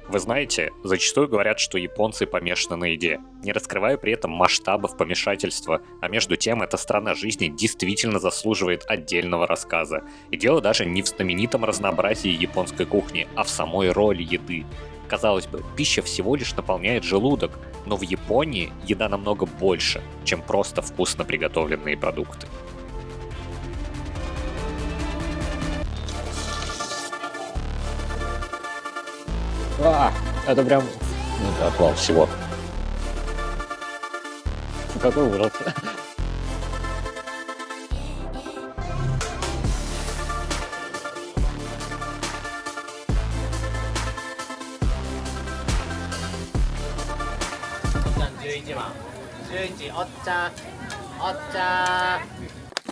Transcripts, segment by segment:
Вы знаете, зачастую говорят, что японцы помешаны на еде, не раскрывая при этом масштабов помешательства, а между тем эта страна жизни действительно заслуживает отдельного рассказа. И дело даже не в знаменитом разнообразии японской кухни, а в самой роли еды. Казалось бы, пища всего лишь наполняет желудок, но в Японии еда намного больше, чем просто вкусно приготовленные продукты. Это прям отвал всего. Какой ужас. 11番11おっちゃんおっちゃん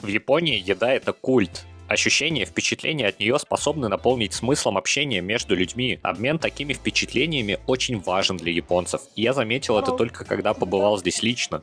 В Японии еда — это культ. Ощущения, впечатления от нее способны наполнить смыслом общения между людьми. Обмен такими впечатлениями очень важен для японцев. И я заметил это только когда побывал здесь лично.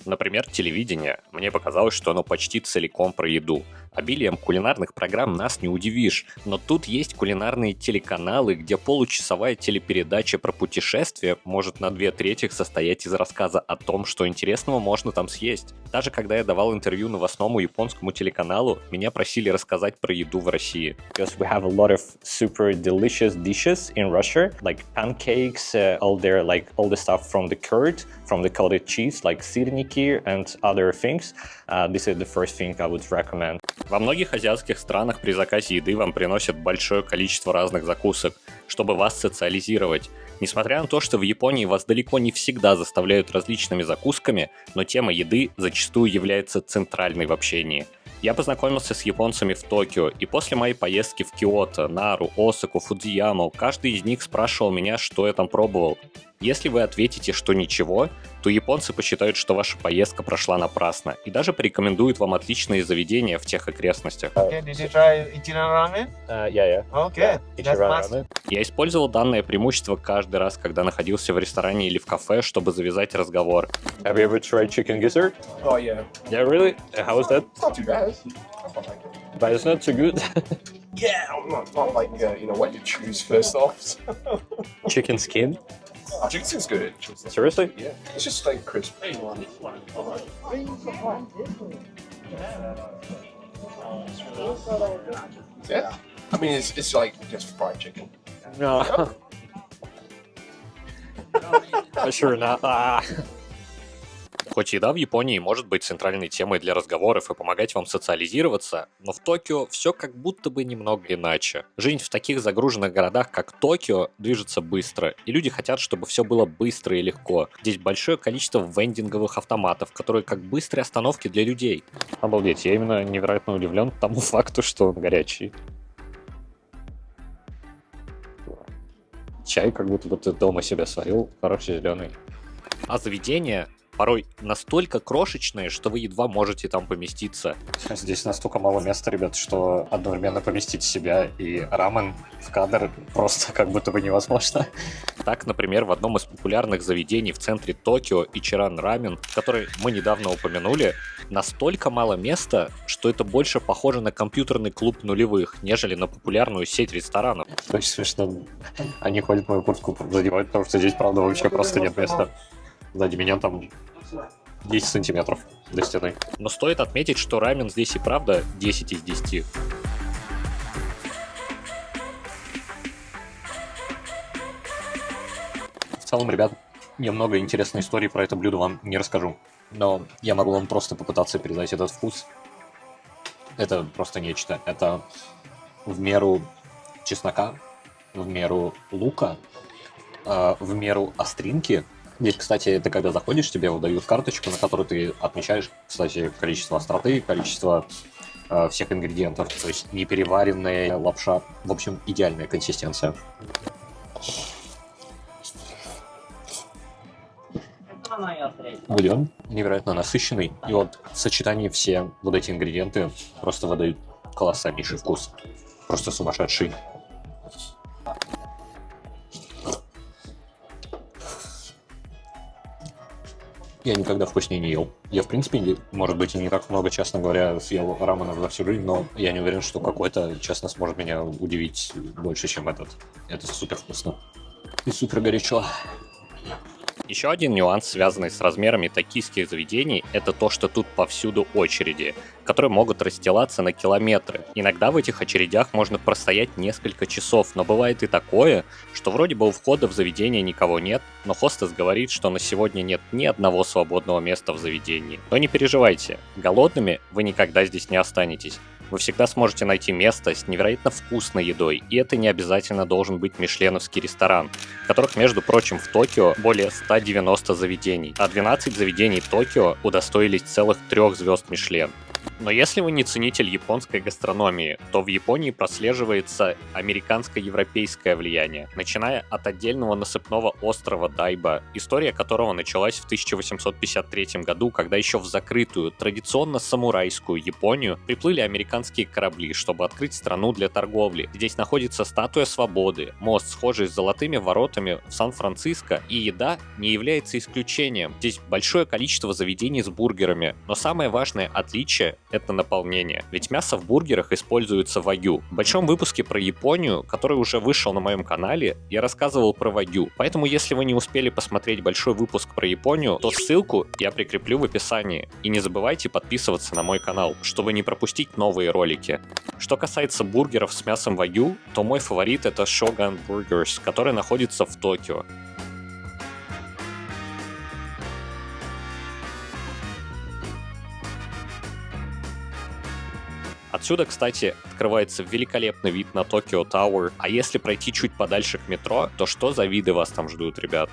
Например, телевидение. Мне показалось, что оно почти целиком про еду. Обилием кулинарных программ нас не удивишь, но тут есть кулинарные телеканалы, где получасовая телепередача про путешествия может на 2/3 состоять из рассказа о том, что интересного можно там съесть. Даже когда я давал интервью новостному японскому телеканалу, меня просили рассказать про еду в России. Because we have a lot of super delicious dishes in Russia, like pancakes, all the stuff from the curd, from the cottage cheese, like сырники and other things. This is the first thing I would recommend. Во многих азиатских странах при заказе еды вам приносят большое количество разных закусок, чтобы вас социализировать. Несмотря на то, что в Японии вас далеко не всегда заставляют различными закусками, но тема еды зачастую является центральной в общении. Я познакомился с японцами в Токио, и после моей поездки в Киото, Нару, Осаку, Фудзияму, каждый из них спрашивал меня, что я там пробовал. Если вы ответите, что ничего, то японцы посчитают, что ваша поездка прошла напрасно, и даже порекомендуют вам отличные заведения в тех окрестностях. Okay, did you try Ichiran ramen? Okay, that's must. Я использовал данное преимущество каждый раз, когда находился в ресторане или в кафе, чтобы завязать разговор. Have you ever tried chicken gizzard? Oh yeah, Yeah, really? How was that? it's not too bad. But it's not so good. Yeah, not like what you choose first off. Chicken skin? Chicken's good. Seriously? Yeah, it's just like crisp. Yeah, I mean it's like just fried chicken. No. Sure not. Хоть еда в Японии может быть центральной темой для разговоров и помогать вам социализироваться, но в Токио все как будто бы немного иначе. Жизнь в таких загруженных городах, как Токио, движется быстро, и люди хотят, чтобы все было быстро и легко. Здесь большое количество вендинговых автоматов, которые как быстрые остановки для людей. Обалдеть, я именно невероятно удивлен тому факту, что он горячий. Чай как будто бы ты дома себе сварил, хороший зеленый. А заведения порой настолько крошечные, что вы едва можете там поместиться. Здесь настолько мало места, ребят, что одновременно поместить себя и рамен в кадр просто как будто бы невозможно. Так, например, в одном из популярных заведений в центре Токио, Ичиран Рамен, который мы недавно упомянули, настолько мало места, что это больше похоже на компьютерный клуб нулевых, нежели на популярную сеть ресторанов. Очень смешно. Они ходят мою куртку задевают, потому что здесь, правда, вообще просто нет места. Сзади меня там 10 сантиметров до стены. Но стоит отметить, что рамен здесь и правда 10 из 10. В целом, ребят, я много интересной истории про это блюдо вам не расскажу. Но я могу вам просто попытаться передать этот вкус. Это просто нечто. Это в меру чеснока, в меру лука, в меру остринки. Здесь, кстати, это когда заходишь, тебе выдают карточку, на которой ты отмечаешь, кстати, количество остроты, количество всех ингредиентов. То есть непереваренная лапша. В общем, идеальная консистенция. Бульон невероятно насыщенный. И вот в сочетании все вот эти ингредиенты просто выдают колоссальнейший вкус. Просто сумасшедший. Я никогда вкуснее не ел. Я, в принципе, может быть, и не так много, честно говоря, съел рамена за всю жизнь, но я не уверен, что какой-то, честно, сможет меня удивить больше, чем этот. Это супер вкусно. И супер горячо. Еще один нюанс, связанный с размерами токийских заведений, это то, что тут повсюду очереди, которые могут расстилаться на километры. Иногда в этих очередях можно простоять несколько часов, но бывает и такое, что вроде бы у входа в заведение никого нет, но хостес говорит, что на сегодня нет ни одного свободного места в заведении. Но не переживайте, голодными вы никогда здесь не останетесь. Вы всегда сможете найти место с невероятно вкусной едой, и это не обязательно должен быть мишленовский ресторан, в которых, между прочим, в Токио более 190 заведений, а 12 заведений Токио удостоились целых 3 звезд Мишлен. Но если вы не ценитель японской гастрономии, то в Японии прослеживается американско-европейское влияние, начиная от отдельного насыпного острова Дайба, история которого началась в 1853 году, когда еще в закрытую, традиционно самурайскую Японию приплыли американские корабли, чтобы открыть страну для торговли. Здесь находится статуя свободы, мост, схожий с золотыми воротами в Сан-Франциско, и еда не является исключением. Здесь большое количество заведений с бургерами, но самое важное отличие — это наполнение. Ведь мясо в бургерах используется вагю. В большом выпуске про Японию, который уже вышел на моем канале, я рассказывал про вагю. Поэтому, если вы не успели посмотреть большой выпуск про Японию, то ссылку я прикреплю в описании. И не забывайте подписываться на мой канал, чтобы не пропустить новые ролики. Что касается бургеров с мясом вагю, то мой фаворит — это Shogun Burgers, который находится в Токио. Отсюда, кстати, открывается великолепный вид на Токио Тауэр, а если пройти чуть подальше к метро, то что за виды вас там ждут, ребят?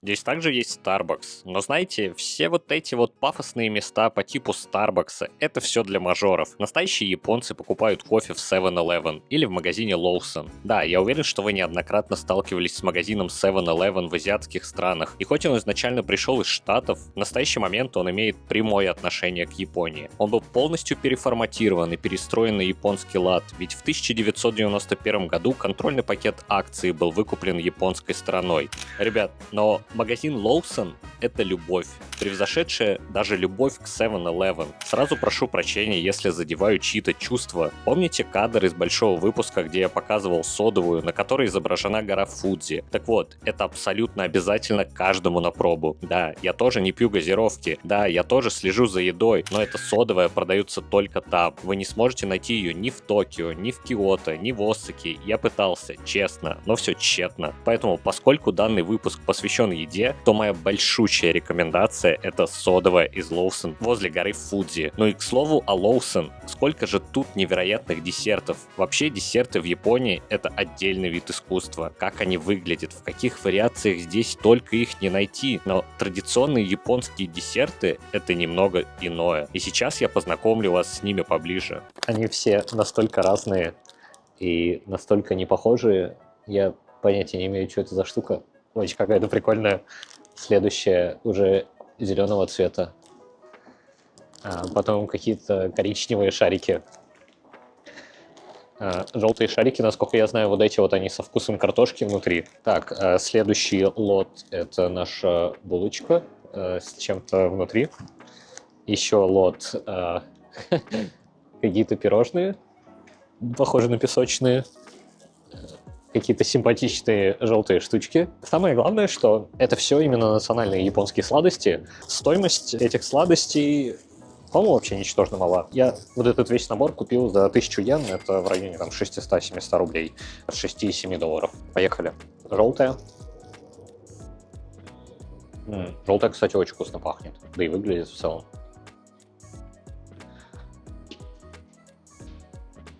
Здесь также есть Starbucks, но знаете, все вот эти вот пафосные места по типу Starbucks — это все для мажоров. Настоящие японцы покупают кофе в 7-Eleven или в магазине Lawson. Да, я уверен, что вы неоднократно сталкивались с магазином 7-Eleven в азиатских странах, и хоть он изначально пришел из Штатов, в настоящий момент он имеет прямое отношение к Японии. Он был полностью переформатирован и перестроен на японский лад, ведь в 1991 году контрольный пакет акций был выкуплен японской стороной. Ребят, но магазин Lawson — это любовь, превзошедшая даже любовь к 7-Eleven. Сразу прошу прощения, если задеваю чьи-то чувства. Помните кадр из большого выпуска, где я показывал содовую, на которой изображена гора Фудзи? Так вот, это абсолютно обязательно каждому на пробу. Да, я тоже не пью газировки, да, я тоже слежу за едой, но эта содовая продается только там. Вы не сможете найти ее ни в Токио, ни в Киото, ни в Осаке. Я пытался, честно, но все тщетно. Поэтому, поскольку данный выпуск посвящен еде, то моя большущая рекомендация — это содовая из Lawson возле горы Фудзи. Ну и к слову о Lawson, сколько же тут невероятных десертов. Вообще десерты в Японии — это отдельный вид искусства. Как они выглядят, в каких вариациях здесь только их не найти. Но традиционные японские десерты — это немного иное. И сейчас я познакомлю вас с ними поближе. Они все настолько разные и настолько не похожие. Я понятия не имею, что это за штука. Очень какая-то прикольная. Следующая уже зеленого цвета. Потом какие-то коричневые шарики. Желтые шарики, насколько я знаю, вот эти вот они со вкусом картошки внутри. Так, следующий лот — это наша булочка с чем-то внутри. Еще лот какие-то пирожные, похожие на песочные. Какие-то симпатичные желтые штучки. Самое главное, что это все именно национальные японские сладости. Стоимость этих сладостей, по-моему, вообще ничтожно мала. Я вот этот весь набор купил за 1000 йен, это в районе там 600-700 рублей, от 6-7 долларов. Поехали. Желтая. Желтая, кстати, очень вкусно пахнет, да и выглядит в целом.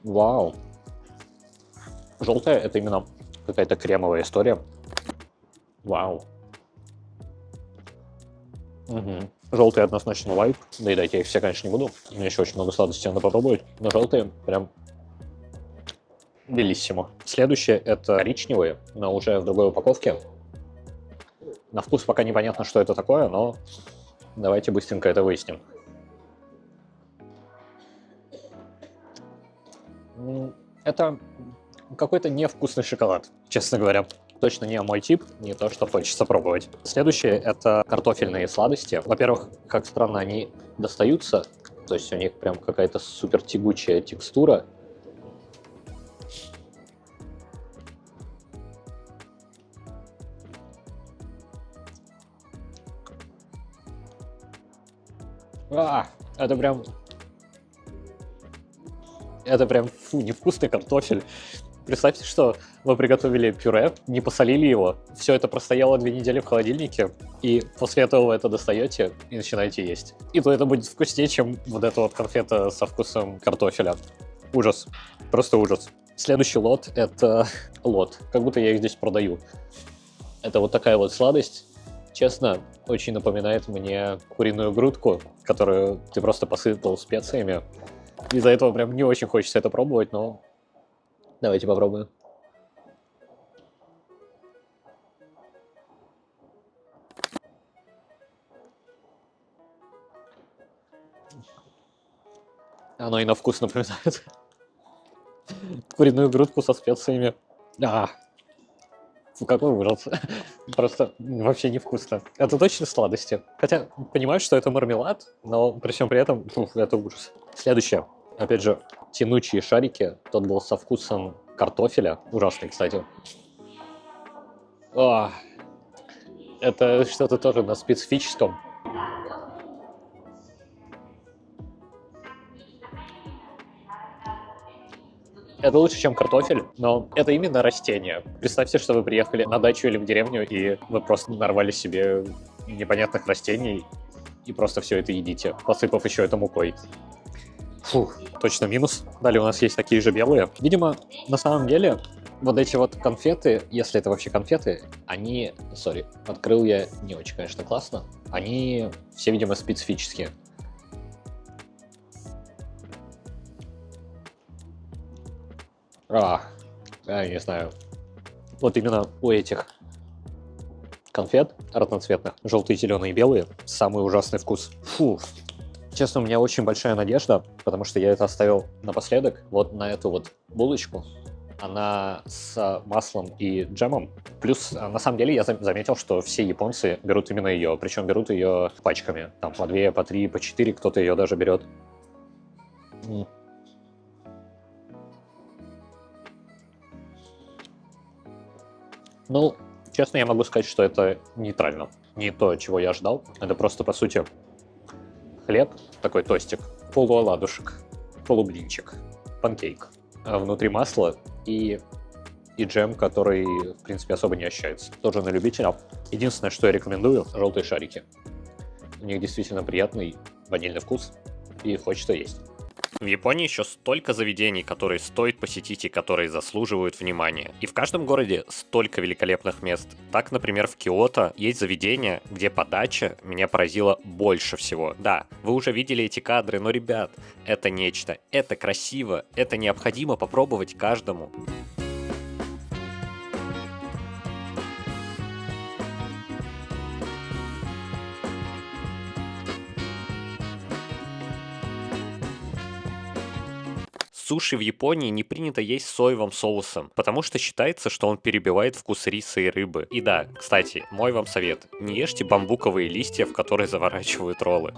Вау. Желтая — это именно какая-то кремовая история. Вау. Угу. Желтые однозначно лайк. Доедать я их все, конечно, не буду. У меня еще очень много сладостей надо попробовать. Но желтые прям белиссимо. Следующее — это коричневые, но уже в другой упаковке. На вкус пока непонятно, что это такое, но давайте быстренько это выясним. Это какой-то невкусный шоколад, честно говоря. Точно не мой тип, не то, что хочется пробовать. Следующее — это картофельные сладости. Во-первых, как странно они достаются, то есть у них прям какая-то супер тягучая текстура. Это прям... Это прям, фу, невкусный картофель. Представьте, что вы приготовили пюре, не посолили его, все это простояло 2 недели в холодильнике, и после этого вы это достаете и начинаете есть. И то это будет вкуснее, чем вот эта вот конфета со вкусом картофеля. Ужас. Просто ужас. Следующий лот — это лот. Как будто я их здесь продаю. Это вот такая вот сладость. Честно, очень напоминает мне куриную грудку, которую ты просто посыпал специями. Из-за этого прям не очень хочется это пробовать, но давайте попробуем. Оно и на вкус напоминает куриную грудку со специями. Фу, какой ужас. Просто вообще невкусно. Это точно сладости. Хотя понимаю, что это мармелад, но при всем при этом это ужас. Следующее. Опять же, тянучие шарики. Тот был со вкусом картофеля. Ужасный, кстати. Это что-то тоже на специфическом. Это лучше, чем картофель, но это именно растение. Представьте, что вы приехали на дачу или в деревню, и вы просто нарвали себе непонятных растений и просто все это едите, посыпав еще это мукой. Фух, точно минус. Далее у нас есть такие же белые. Видимо, на самом деле, вот эти вот конфеты, если это вообще конфеты, они... открыл я не очень, конечно, классно. Они все, видимо, специфические. Я не знаю. Вот именно у этих конфет разноцветных, желтые, зеленые и белые, самый ужасный вкус. Фу. Честно, у меня очень большая надежда, потому что я это оставил напоследок, вот на эту вот булочку. Она с маслом и джемом. Плюс, на самом деле, я заметил, что все японцы берут именно ее, причем берут ее пачками. Там по 2, по 3, по 4, кто-то ее даже берет. Ну, честно, я могу сказать, что это нейтрально. Не то, чего я ожидал. Это просто, по сути, хлеб, такой тостик, полуоладушек, полублинчик, панкейк. А внутри масло и джем, который, в принципе, особо не ощущается. Тоже на любителя. Единственное, что я рекомендую, желтые шарики. У них действительно приятный ванильный вкус, и хочется есть. В Японии еще столько заведений, которые стоит посетить и которые заслуживают внимания. И в каждом городе столько великолепных мест. Так, например, в Киото есть заведение, где подача меня поразила больше всего. Да, вы уже видели эти кадры, но, ребят, это нечто. Это красиво, это необходимо попробовать каждому. Суши в Японии не принято есть с соевым соусом, потому что считается, что он перебивает вкус риса и рыбы. И да, кстати, мой вам совет. Не ешьте бамбуковые листья, в которые заворачивают роллы.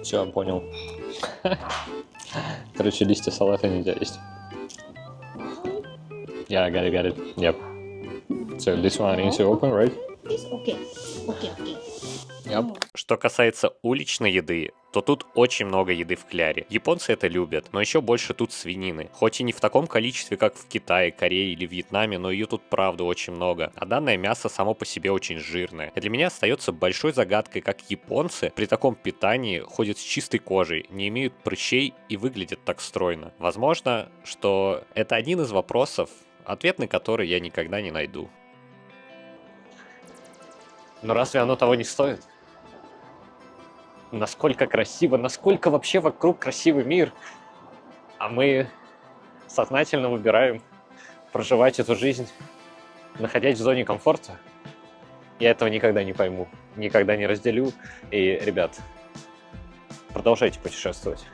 Все, понял. Короче, листья салата нельзя есть. Yeah, I got it. Yep. So this one needs to open, right? Okay. Yep. Что касается уличной еды, то тут очень много еды в кляре. Японцы это любят, но еще больше тут свинины. Хоть и не в таком количестве, как в Китае, Корее или Вьетнаме, но ее тут правда очень много. А данное мясо само по себе очень жирное. И для меня остается большой загадкой, как японцы при таком питании ходят с чистой кожей, не имеют прыщей и выглядят так стройно. Возможно, что это один из вопросов, ответ на который я никогда не найду. Но разве оно того не стоит? Насколько красиво, насколько вообще вокруг красивый мир. А мы сознательно выбираем проживать эту жизнь, находясь в зоне комфорта. Я этого никогда не пойму, никогда не разделю. И, ребят, продолжайте путешествовать.